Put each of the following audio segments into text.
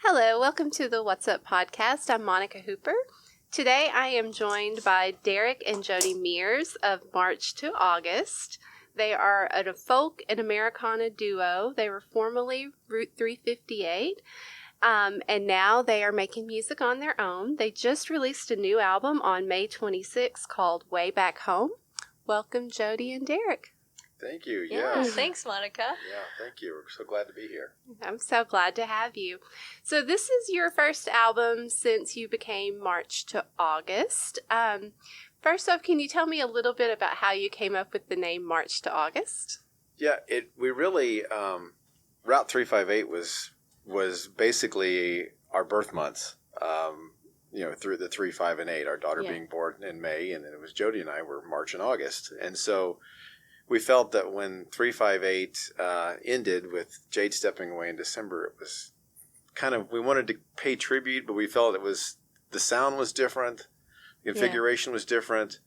Hello, welcome to the What's Up podcast. I'm Monica Hooper. Today I am joined by Derek and Jody Mears of March to August. They are a folk and Americana duo. They were formerly Route 358, and now they are making music on their own. They just released a new album on May 26 called Way Back Home. Welcome, Jody and Derek. Thank you. Yeah, Yes. thanks, Monica. Yeah, thank you. We're so glad to be here. I'm so glad to have you. So this is your first album since you became March to August. First off, can you tell me a little bit about how you came up with the name March to August? Yeah, we really Route 358 was basically our birth months. Through the 3, 5, and 8. Our daughter being born in May, and then it was Jody and I were March and August, and so. We felt that when 358 ended with Jade stepping away in December, it was kind of, we wanted to pay tribute, but we felt the sound was different, the configuration was different.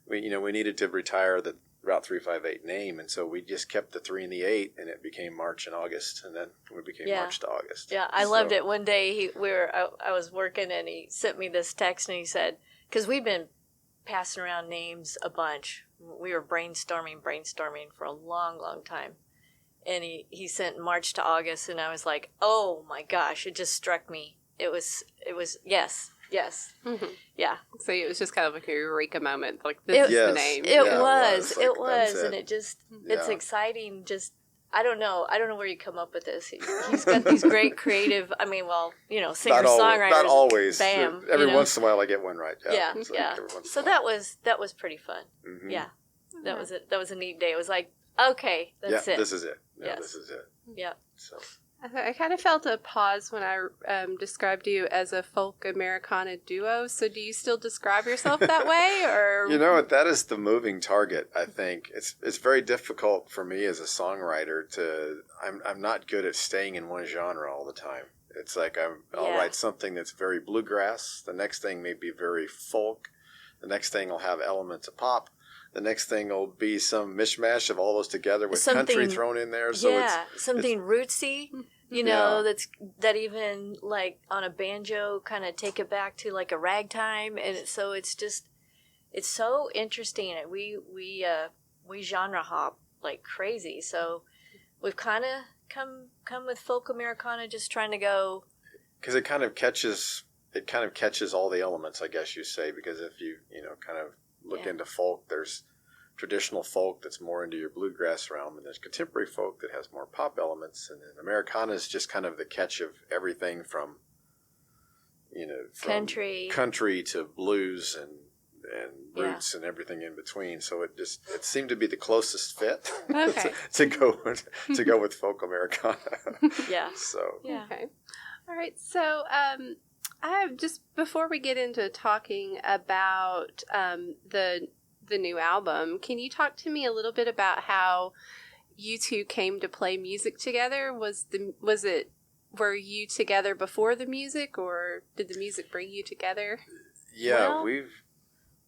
We needed to retire the Route 358 name, and so we just kept the 3 and the 8, and it became March and August, and then we became March to August. Yeah, I loved it. One day I was working, and he sent me this text, and he said, because we've been passing around names a bunch. We were brainstorming for a long, long time. And he sent March to August, and I was like, oh my gosh, it just struck me. It was yes. Mm-hmm. Yeah. So it was just kind of like a eureka moment, like this is the name. It was, and it just, it's exciting. Just, I don't know where you come up with this. He's got these great creative, singer-songwriters. Not always. Bam. Every once in a while I get one right. Yeah. So that was pretty fun. Mm-hmm. Yeah. That was it. That was a neat day. It was like, okay, that's it. This is it. Yes. This is it. Yeah. So I kind of felt a pause when I described you as a folk Americana duo. So do you still describe yourself that way, or you know what? That is the moving target. I think it's very difficult for me as a songwriter to. I'm not good at staying in one genre all the time. It's like I'll write something that's very bluegrass. The next thing may be very folk. The next thing will have elements of pop. The next thing will be some mishmash of all those together with country thrown in there. So something rootsy, that even like on a banjo kind of take it back to like a ragtime, and it's so interesting. We genre hop like crazy. So we've kind of come with folk Americana, just trying to go because it kind of catches all the elements, I guess you say. Because if you kind of look into folk, there's traditional folk that's more into your bluegrass realm, and there's contemporary folk that has more pop elements, and then Americana is just kind of the catch of everything from country to blues and roots and everything in between. So it seemed to be the closest fit to go with folk Americana. Yeah. So Okay. All right. So just before we get into talking about the new album, can you talk to me a little bit about how you two came to play music together? Were you together before the music, or did the music bring you together? Yeah, well,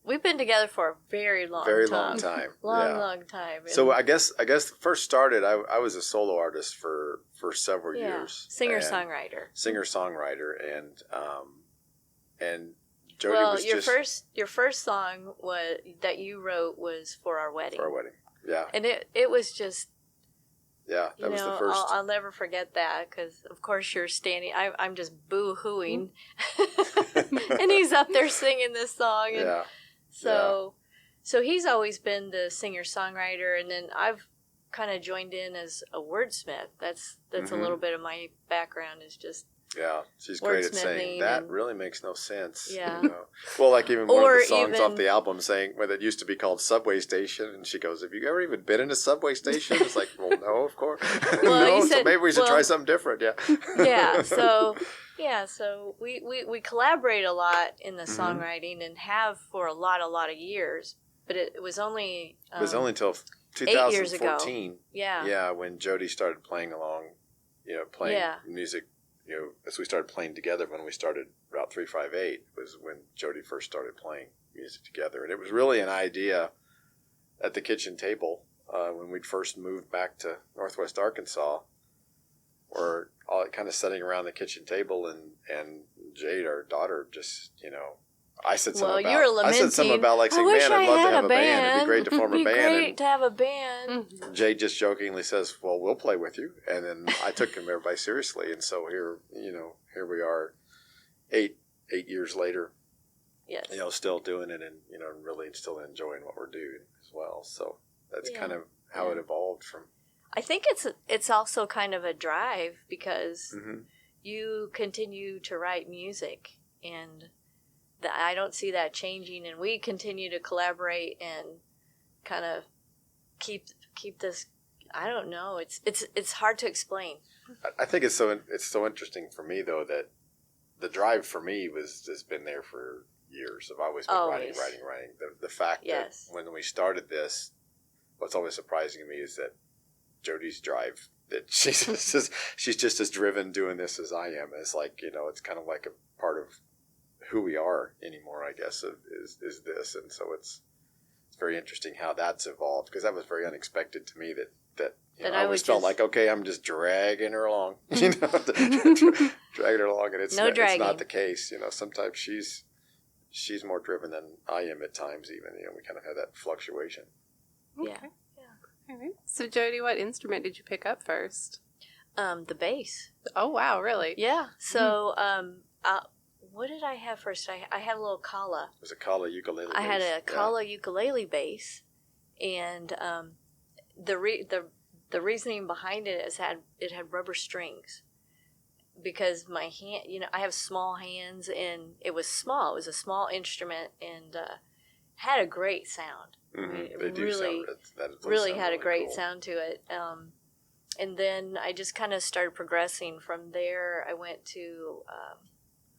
we've been together for a very long time. Long time. So I guess first started, I was a solo artist for several years. Singer-songwriter, and Jody was your first song that you wrote was for our wedding. Yeah. And it was just. Yeah, that was the first. I'll never forget that, because of course you're standing. I'm just boo-hooing, and he's up there singing this song. And So he's always been the singer-songwriter, and then I've kind of joined in as a wordsmith. That's a little bit of my background, is just. Yeah, she's great at saying that really makes no sense. Yeah. Well, like even one of the songs off the album saying, it used to be called Subway Station, and she goes, "Have you ever even been in a subway station?" It's like, well, no, of course. Well, so maybe we should try something different. Yeah. So we collaborate a lot in the songwriting, and have for a lot of years. But it was only until 2014. 8 years ago. Yeah, when Jody started playing along, playing music. As we started playing together when we started Route 358 was when Jody first started playing music together. And it was really an idea at the kitchen table when we'd first moved back to Northwest Arkansas, we're all kind of sitting around the kitchen table, and Jade, our daughter, just, I said something about like saying, man, I'd love to have a band. It'd be great to form a band. Great to have a band. Mm-hmm. Jade just jokingly says, well, we'll play with you. And then I took everybody seriously. And so here we are 8 years later, yes, still doing it, and, really still enjoying what we're doing as well. So that's kind of how it evolved from. I think it's also kind of a drive because you continue to write music, and I don't see that changing, and we continue to collaborate and kind of keep this. I don't know. It's hard to explain. I think it's so interesting for me, though, that the drive for me has been there for years. I've always been writing. The fact that when we started this, what's always surprising to me is that Jody's drive, that she's just as driven doing this as I am. It's like, it's kind of like a part of who we are anymore, I guess, is this. And so it's very interesting how that's evolved, because that was very unexpected to me that I always felt like, okay, I'm just dragging her along, dragging her along, and it's not the case. Sometimes she's more driven than I am at times, even. We kind of have that fluctuation. Okay. Yeah. All right. So, Jody, what instrument did you pick up first? The bass. Oh, wow, really? Yeah. So, what did I have first? I had a little Kala. It was a Kala ukulele bass. I had a Kala ukulele bass, and the reasoning behind it is it had rubber strings, because my hand, I have small hands, and it was small. It was a small instrument, and had a great sound. Mm-hmm. They really had a great sound to it. And then I just kind of started progressing from there. I went to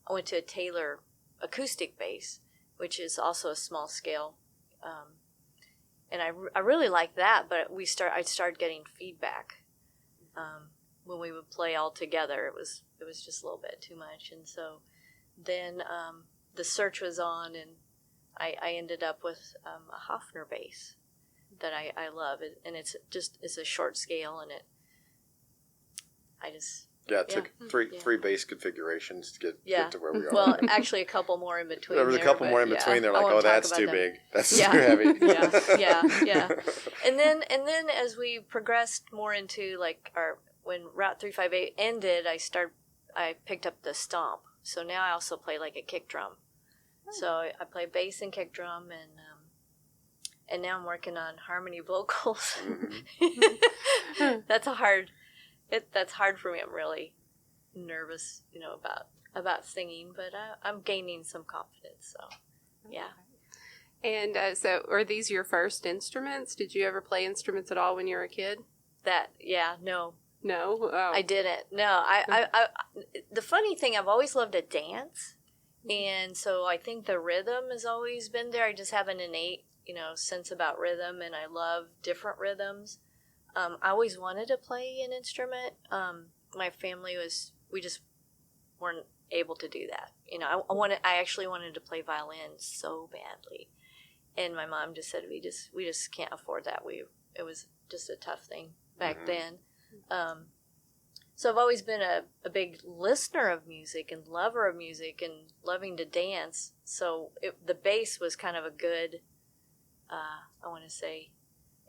a Taylor acoustic bass, which is also a small scale, and I really liked that. But I started getting feedback when we would play all together. It was just a little bit too much, and so then the search was on, and I ended up with a Hofner bass that I love, and it's a short scale, and it took three bass configurations to get to where we are. Well, actually, a couple more in between. There was a couple more in between. They're like, oh, that's too big. That's too heavy. Yeah. And then as we progressed more into when Route 358 ended, I picked up the stomp. So now I also play like a kick drum. So I play bass and kick drum, and now I'm working on harmony vocals. Mm-hmm. That's hard for me. I'm really nervous, about singing, but I'm gaining some confidence. So, yeah. And so, are these your first instruments? Did you ever play instruments at all when you were a kid? No. No, I didn't. No, I the funny thing, I've always loved to dance. And so I think the rhythm has always been there. I just have an innate, sense about rhythm, and I love different rhythms. I always wanted to play an instrument. My family we just weren't able to do that. I actually wanted to play violin so badly, and my mom just said we just can't afford that. It was just a tough thing back then. So I've always been a big listener of music and lover of music and loving to dance. So the bass was kind of a good, I want to say,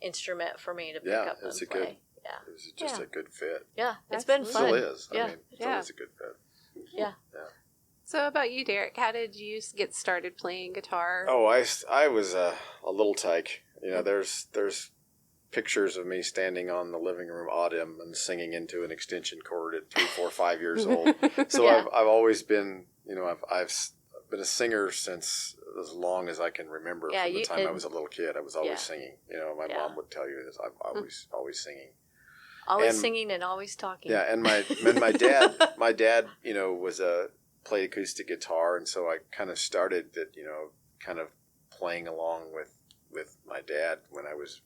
instrument for me to pick up and play. It was just a good fit. Yeah, it's been fun. It still is. It's always a good fit. Yeah. So how about you, Derek? How did you get started playing guitar? Oh, I was a little tyke. There's pictures of me standing on the living room audium and singing into an extension cord at 3, 4, 5 years old. So I've always been, I've been a singer since as long as I can remember. From the time I was a little kid, I was always singing. My mom would tell you this. I'm always singing. Always singing and always talking. Yeah, and my dad, played acoustic guitar, and so I kind of started that, kind of playing along with my dad when I was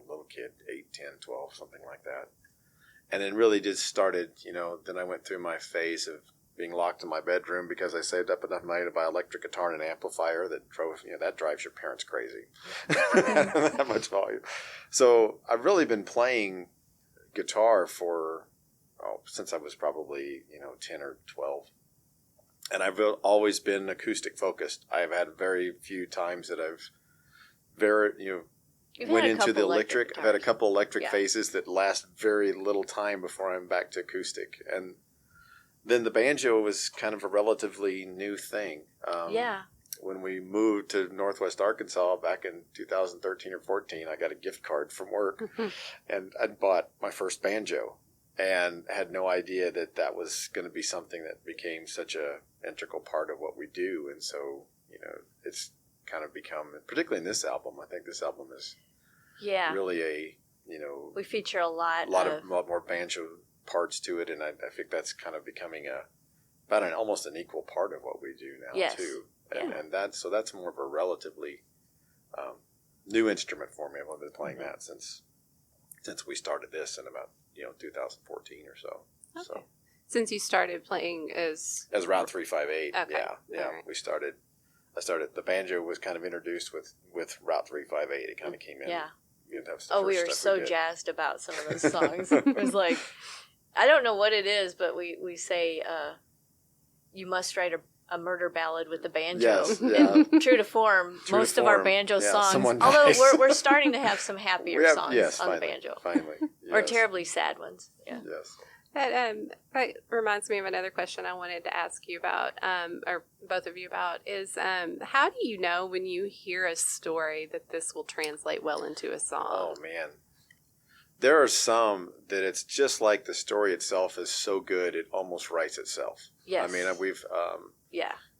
little kid, 8, 10, 12, something like that. And then really just started, then I went through my phase of being locked in my bedroom because I saved up enough money to buy an electric guitar and an amplifier that drives your parents crazy. That much volume. So I've really been playing guitar for since I was probably 10 or 12. And I've always been acoustic focused. I've had very few times that I've went into the electric. I've had a couple electric phases that last very little time before I'm back to acoustic. And then the banjo was kind of a relatively new thing. When we moved to Northwest Arkansas back in 2013 or 14, I got a gift card from work, and I'd bought my first banjo, and had no idea that was going to be something that became such a integral part of what we do. And so, it's kind of become, particularly in this album, I think this album is really we feature a lot more banjo parts to it, and I think that's kind of becoming about almost an equal part of what we do now too. And that's more of a relatively new instrument for me. I've been playing that since we started this in about 2014 or so. Okay. So since you started playing as Route 358, okay. Right. I started. The banjo was kind of introduced with Route 358. It kind of came in. Yeah. We were so jazzed about some of those songs. It was like, I don't know what it is, but we say you must write a murder ballad with the banjo. Yes, yeah. And true to form, most of our banjo songs, although we're starting to have some happier songs on the banjo. Finally. Yes. Or terribly sad ones. Yeah. Yes. That reminds me of another question I wanted to ask you about, or both of you about, is how do you know when you hear a story that this will translate well into a song? Oh, man. There are some that it's just like the story itself is so good it almost writes itself. Yes. I mean,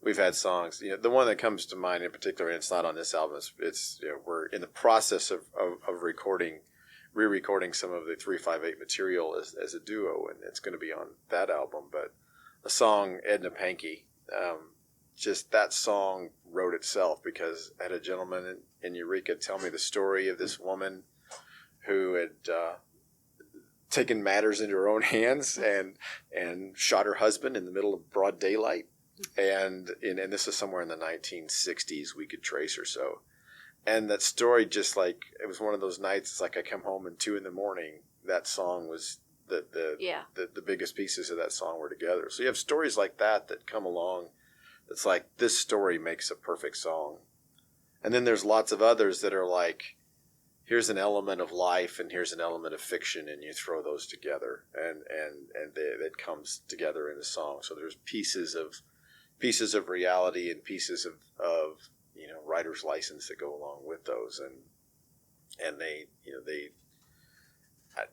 we've had songs. The one that comes to mind in particular, and it's not on this album. It's we're in the process of re-recording some of the 358 material as a duo, and it's going to be on that album. But a song, Edna Pankey, just that song wrote itself because I had a gentleman in Eureka tell me the story of this woman who had taken matters into her own hands and shot her husband in the middle of broad daylight. And this is somewhere in the 1960s we could trace or so. And that story just like, it was one of those nights, it's like I come home at 2 a.m. That song was the biggest pieces of that song were together. So you have stories like that come along. It's like, this story makes a perfect song. And then there's lots of others that are like, here's an element of life and here's an element of fiction, and you throw those together and it comes together in a song. So there's pieces of reality and pieces of writer's license that go along with those, and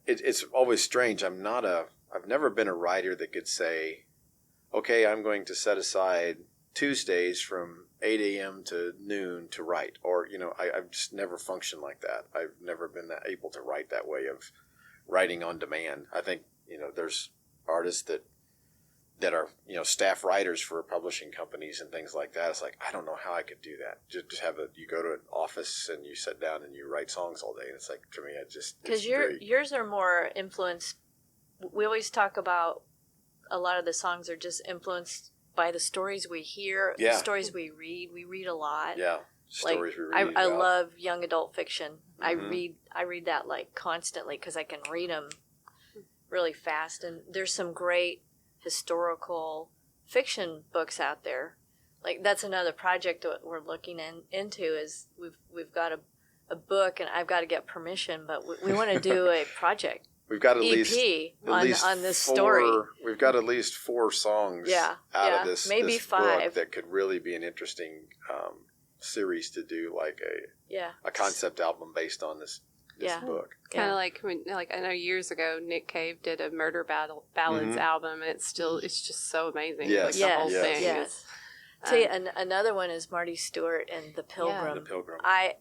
it's always strange. I've never been a writer that could say, okay, I'm going to set aside Tuesdays from 8 a.m. to noon to write, or I've just never functioned like that. I've never been able to write that way of writing on demand. I think there's artists that are staff writers for publishing companies and things like that. It's like, I don't know how I could do that. Just have you go to an office and you sit down and you write songs all day. And it's like, to me, because yours are more influenced. We always talk about a lot of the songs are just influenced by the stories we hear, the stories we read. We read a lot. Yeah, stories we read. I love young adult fiction. Mm-hmm. I read that like constantly because I can read them really fast. And there's some great historical fiction books out there. Like that's another project that we're looking into is we've got a book, and I've got to get permission, but we want to do a project. We've got at EP least on this 4, story. We've got at least 4 songs out of this, maybe this 5 book that could really be an interesting series to do, like a concept album based on this book. Kind of like when, I know years ago Nick Cave did a murder ballads album, and it's just so amazing. Yes. The whole thing. Yes. Tell you, another one is Marty Stewart and The Pilgrim. The Pilgrim. I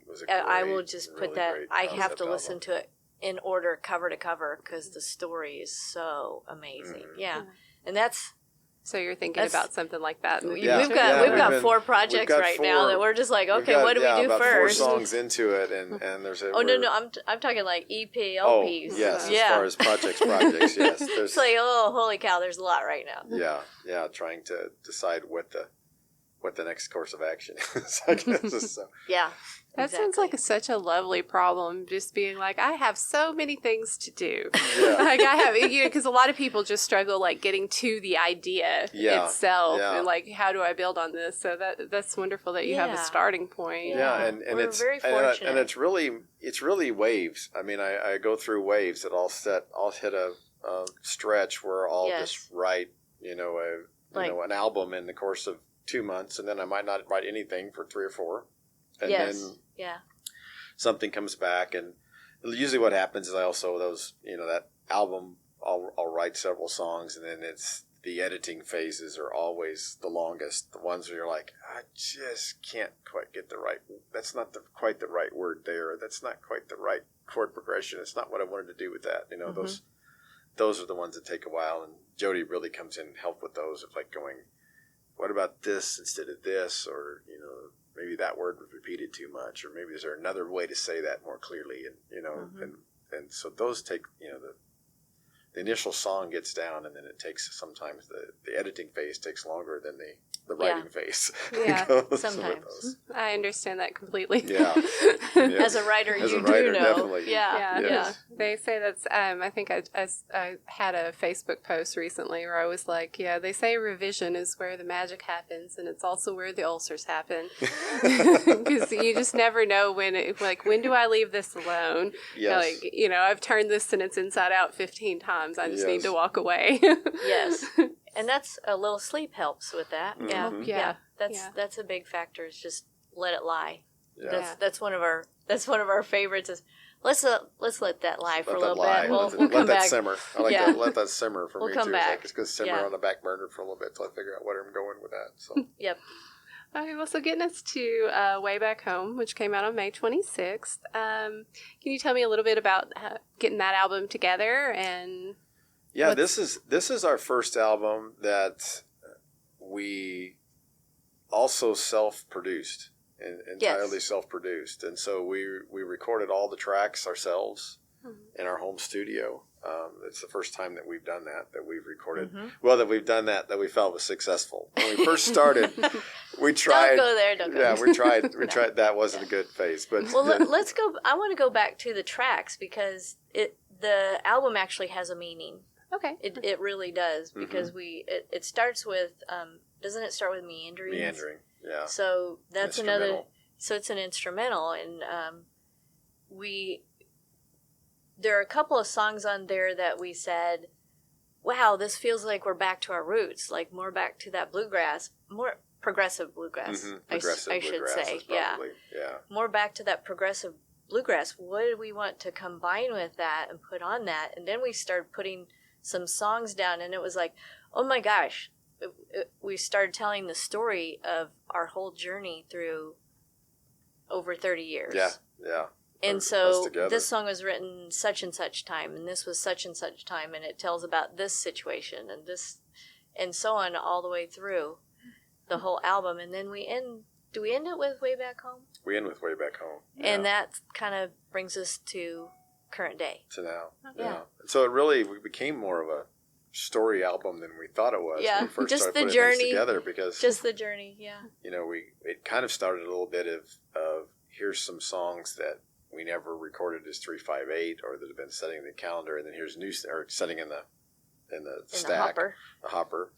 will just put that. I have to listen to it in order, cover to cover, because the story is so amazing. Mm-hmm. Yeah, and that's. So you're thinking about something like that in the future? We've got 4 projects right now that we're just like, okay, what do we do about first? 4 songs into it, and there's a. I'm talking like EP, LPs. Oh, yes, as far as projects, yes. It's like, oh, holy cow, there's a lot right now. Yeah, trying to decide what the next course of action is, I guess. So. Yeah. That sounds like such a lovely problem, just being like, I have so many things to do. Yeah. Like I have, because a lot of people just struggle like getting to the idea itself and like, how do I build on this? So that's wonderful that you have a starting point. Yeah, and we're it's very fortunate. and it's really waves. I mean, I go through waves that I'll hit a stretch where I'll just write, an album in the course of 2 months, and then I might not write anything for 3 or 4. And then something comes back, and usually what happens is I also that album I'll write several songs, and then it's the editing phases are always the longest. The ones where you're like, I just can't quite get that's not quite the right word there. That's not quite the right chord progression. It's not what I wanted to do with that. Those are the ones that take a while, and Jody really comes in and help with those of like going, what about this instead of this, or maybe that word was repeated too much, or maybe is there another way to say that more clearly, and and so those take the initial song gets down, and then it takes sometimes the editing phase takes longer than the writing phase. Yeah, sometimes. I understand that completely. Yeah. As a writer, you do know. Definitely. Yeah. They say that's, I think I had a Facebook post recently where I was like, they say revision is where the magic happens, and it's also where the ulcers happen. Because you just never know when do I leave this alone? Yes. Like, I've turned this sentence inside out 15 times. I just need to walk away. Yes. And that's a little sleep helps with that. Mm-hmm. Yeah. That's a big factor. Is just let it lie. Yeah. That's one of our favorites. Is let's let that lie for a little bit. We'll let come that back. simmer. I like that. Let that simmer for We'll me come too. back. It's going to simmer on the back burner for a little bit till I figure out where I'm going with that. So. Yep. Okay, well, so getting us to Way Back Home, which came out on May 26th. Can you tell me a little bit about getting that album together and? Yeah, this is our first album that we also self-produced, entirely self-produced, and so we recorded all the tracks ourselves in our home studio. It's the first time that we've done that we've recorded. Well, that we've done that we felt was successful. When we first started, we tried. Don't go there. Don't go there. Yeah, we tried. We tried. That wasn't a good phase, but let's go. I want to go back to the tracks because the album actually has a meaning. Okay. It really does because it starts with doesn't it start with meandering? Meandering, yeah. So that's another. So it's an instrumental, and there are a couple of songs on there that we said, "Wow, this feels like we're back to our roots, like more back to that bluegrass, more progressive bluegrass." I should say, yeah, more back to that progressive bluegrass. What did we want to combine with that and put on that? And then we started putting some songs down, and it was like, oh my gosh, we started telling the story of our whole journey through over 30 years. Yeah. And so this song was written such and such time, and this was such and such time, and it tells about this situation and this, and so on all the way through the whole album. And then do we end it with Way Back Home? We end with Way Back Home. Yeah. And that kind of brings us to current day. To now. Yeah. So we became more of a story album than we thought it was when we first started putting things together, because just the journey, it kind of started a little bit of here's some songs that we never recorded as 3-5-8 or that have been setting in the calendar, and then here's setting in the stack, the hopper.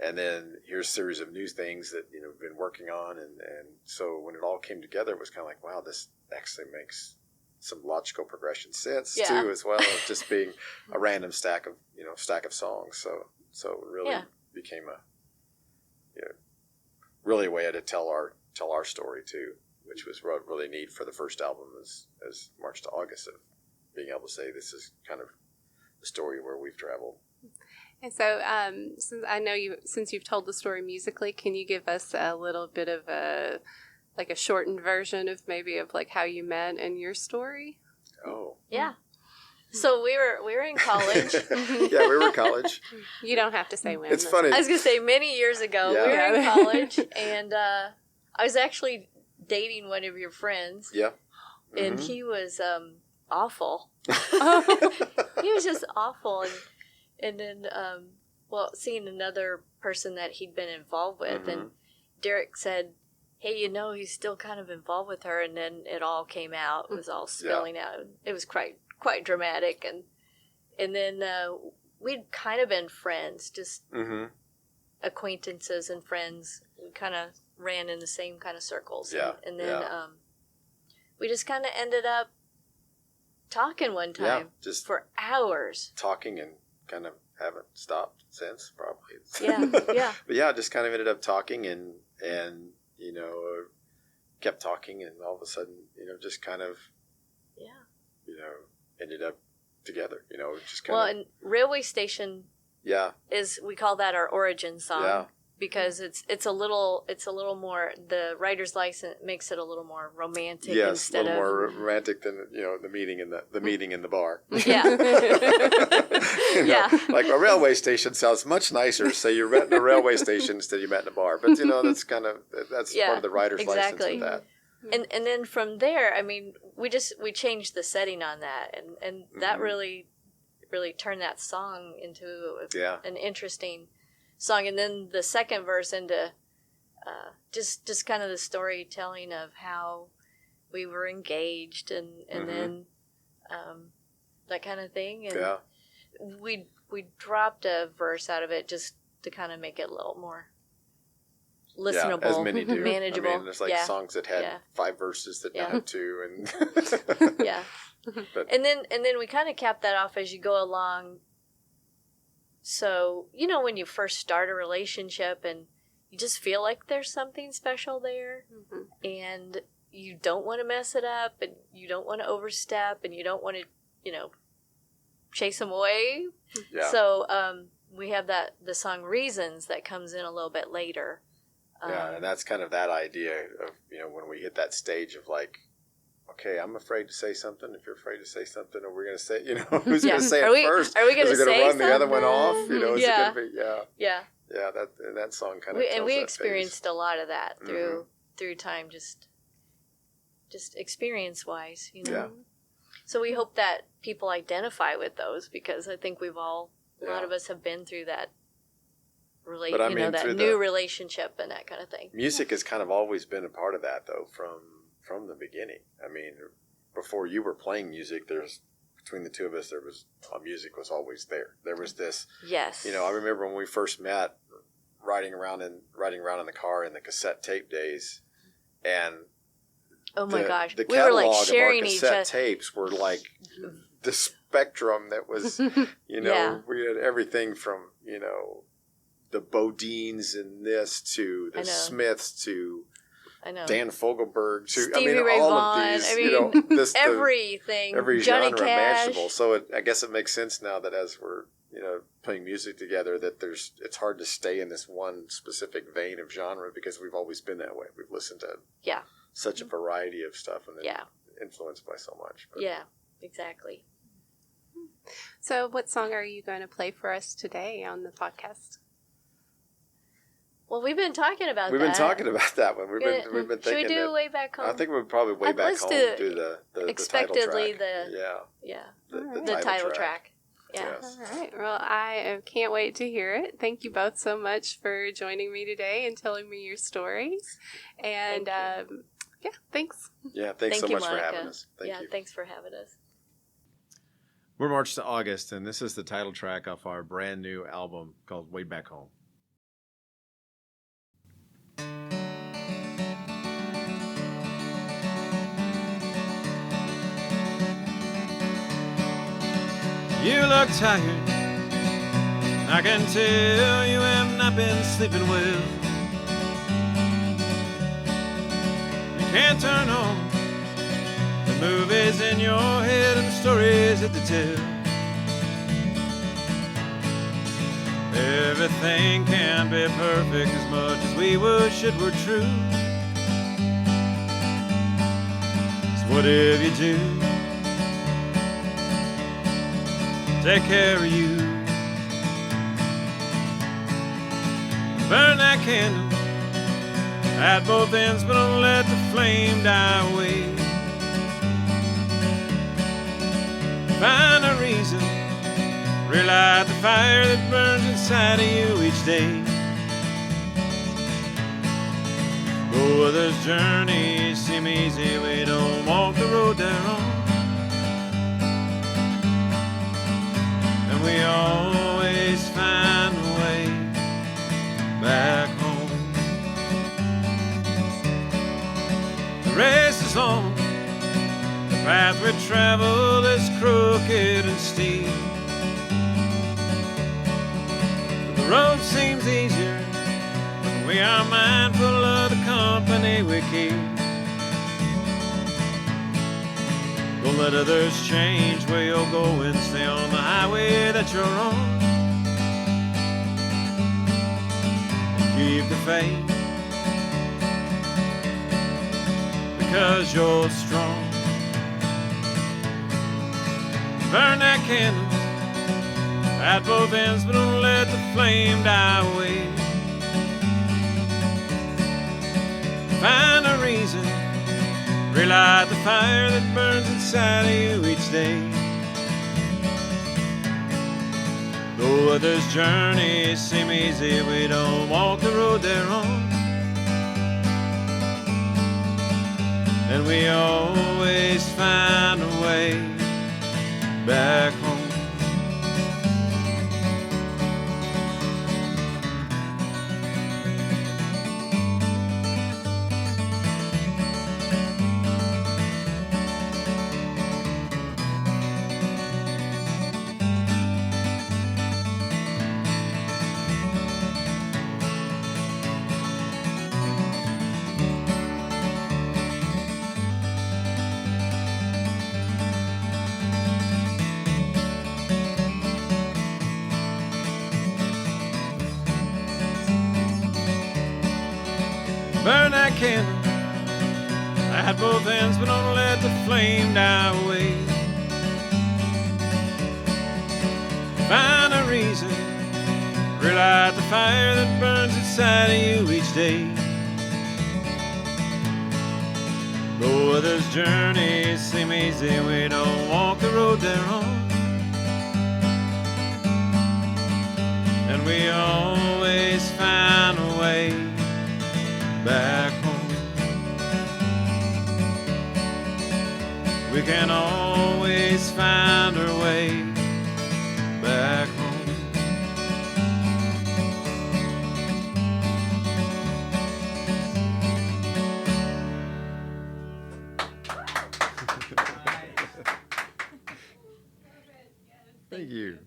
And then here's a series of new things that we've been working on, and so when it all came together, it was kind of like, wow, this actually makes some logical progression sense too, as well as just being a random stack of songs. So it really became really a way to tell our story too, which was really neat for the first album as March to August, of being able to say this is kind of the story where we've traveled. And so, since you've told the story musically, can you give us a little bit of a shortened version of how you met and your story? Oh. Yeah. So we were in college. Yeah, we were in college. You don't have to say when. It's funny. I was going to say many years ago. We were in college, and I was actually dating one of your friends. Yeah. Mm-hmm. And he was awful. He was just awful. And then, seeing another person that he'd been involved with, and Derek said, hey, he's still kind of involved with her, and then it all came out. It was all spilling out. It was quite dramatic, and then we'd kind of been friends, just acquaintances and friends. We kind of ran in the same kind of circles, and then we just kind of ended up talking one time, just for hours, talking, and kind of haven't stopped since, probably. Yeah. But just kind of ended up talking and kept talking, and all of a sudden, just kind of, ended up together, just kind of. Well, and Railway Station, we call that our origin song, because it's a little more, the writer's license makes it a little more romantic. Yes, a little more romantic than the meeting in the meeting in the bar. Yeah. Like a railway station sounds much nicer. Say you met in a railway station instead you met in a bar. But that's kind of part of the writer's license with that. And then from there, I mean, we changed the setting on that, and that really turned that song into an interesting song. And then the second verse into just kind of the storytelling of how we were engaged, and then that kind of thing. And we dropped a verse out of it just to kind of make it a little more listenable, as many do. Manageable. I mean, there's like songs that had 5 verses that now have 2, and But, and then we kind of cap that off as you go along. So when you first start a relationship and you just feel like there's something special there, and you don't want to mess it up, and you don't want to overstep, and you don't want to chase them away. So we have the song Reasons that comes in a little bit later. And that's kind of that idea of, when we hit that stage of like, okay, I'm afraid to say something. If you're afraid to say something, are we going to say, who's going to say it first? Are we going to say run something? the other one off? Is it going to be, Yeah, that song kind of and we experienced a lot of that through time, just experience-wise, Yeah. So we hope that people identify with those, because I think a lot of us have been through that. That new relationship and that kind of thing. Music has kind of always been a part of that, though, from the beginning. I mean, before you were playing music, between the two of us, music was always there. There was this. Yes. I remember when we first met, riding around in the car in the cassette tape days, and oh my gosh, the we were like catalog sharing of our each cassette tapes were like the spectrum that was, we had everything from the Bodines and this to the Smiths to Dan Fogelberg to Stevie Ray all Vaughan. of these, Everything, every Johnny genre Cash. imaginable. So I guess it makes sense now that as we're playing music together, that it's hard to stay in this one specific vein of genre, because we've always been that way. We've listened to such a variety of stuff, and influenced by so much. But. Yeah, exactly. So what song are you going to play for us today on the podcast? Well, we've been talking about that. We've been talking about that one. We've been thinking. Should we do Way Back Home? I think we'd probably Way Back Home do the expectedly the title track. Yeah. Yes. All right. Well, I can't wait to hear it. Thank you both so much for joining me today and telling me your stories. And thanks. Yeah, thanks so you, much Monica. for having us. Thank you. Thanks for having us. We're March to August, and this is the title track off our brand new album called Way Back Home. You look tired, I can tell you have not been sleeping well. You can't turn on the movies in your head and the stories that they tell. Everything can be perfect as much as we wish it were true. So whatever you do, take care of you. Burn that candle at both ends, but don't let the flame die away. Find a reason, relight the fire that burns inside of you each day. Though others' journeys seem easy, we don't walk the road they're on. And we always find a way back home. The race is on, the path we travel is crooked and steep. The road seems easier when we are mindful of the company we keep. Don't let others change where you're going. Stay on the highway that you're on. Keep the faith, because you're strong. Burn that candle at both ends, but don't let the flame die away. Find a reason, relight the fire that burns inside of you each day. Though others' journeys seem easy, we don't walk the road they're on. And we always find a way back home. Burn that candle at both ends, but don't let the flame die away. Find a reason, relight the fire that burns inside of you each day. Though others' journeys seem easy, we don't walk the road they're on. And we always find a way back home. We can always find our way back home. Thank you.